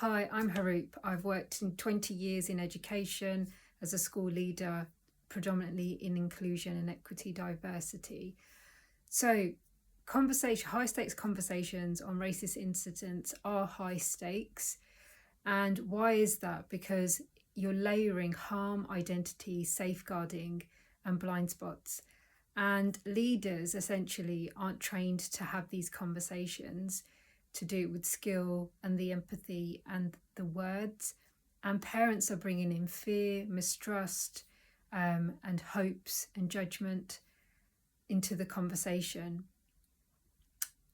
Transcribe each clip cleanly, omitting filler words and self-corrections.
Hi, I'm Haroop. I've worked in 20 years in education as a school leader, predominantly in inclusion and equity diversity. So, high stakes conversations on racist incidents are high stakes. And why is that? Because you're layering harm, identity, safeguarding, and blind spots. And leaders essentially aren't trained to have these conversations, to do it with skill and the empathy and the words. And parents are bringing in fear, mistrust, and hopes and judgment into the conversation.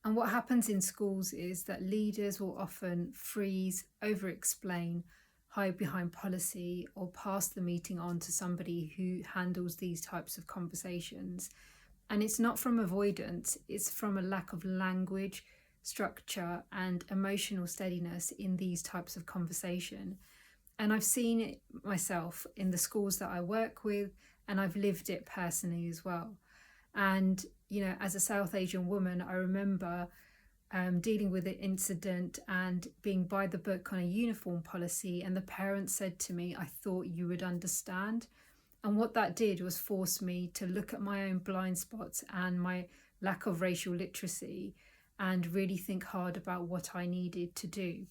And what happens in schools is that leaders will often freeze, over explain, hide behind policy, or pass the meeting on to somebody who handles these types of conversations. And it's not from avoidance, it's from a lack of language, structure, and emotional steadiness in these types of conversation. And I've seen it myself in the schools that I work with, and I've lived it personally as well. And, as a South Asian woman, I remember dealing with an incident and being by the book on a uniform policy. And the parents said to me, "I thought you would understand." And what that did was force me to look at my own blind spots and my lack of racial literacy and really think hard about what I needed to do.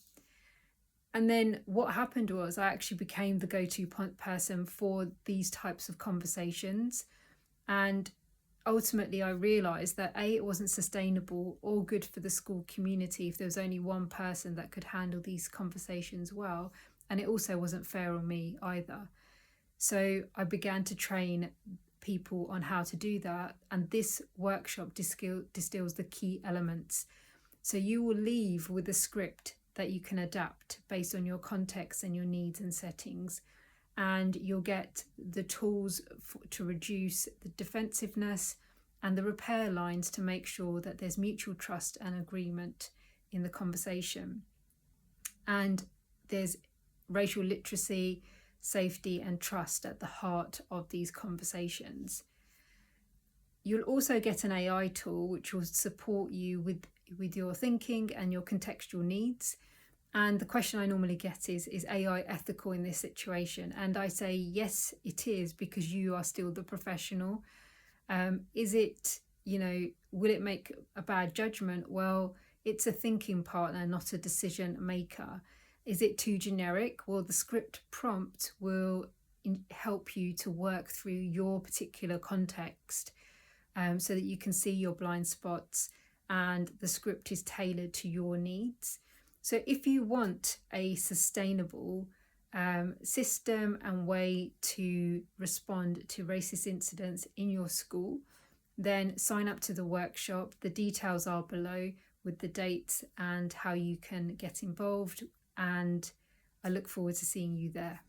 And then what happened was I actually became the go-to person for these types of conversations. And ultimately, I realised that A, it wasn't sustainable or good for the school community if there was only one person that could handle these conversations well. And it also wasn't fair on me either. So I began to train people on how to do that. And this workshop distills the key elements. So you will leave with a script that you can adapt based on your context and your needs and settings. And you'll get the tools to reduce the defensiveness and the repair lines to make sure that there's mutual trust and agreement in the conversation. And there's racial literacy, safety, and trust at the heart of these conversations. You'll also get an AI tool which will support you with your thinking and your contextual needs. And the question I normally get is AI ethical in this situation? And I say, yes, it is, because you are still the professional. Is it, will it make a bad judgment? Well, it's a thinking partner, not a decision maker. Is it too generic? Well, the script prompt will help you to work through your particular context so that you can see your blind spots and the script is tailored to your needs. So if you want a sustainable system and way to respond to racist incidents in your school, then sign up to the workshop. The details are below with the dates and how you can get involved. And I look forward to seeing you there.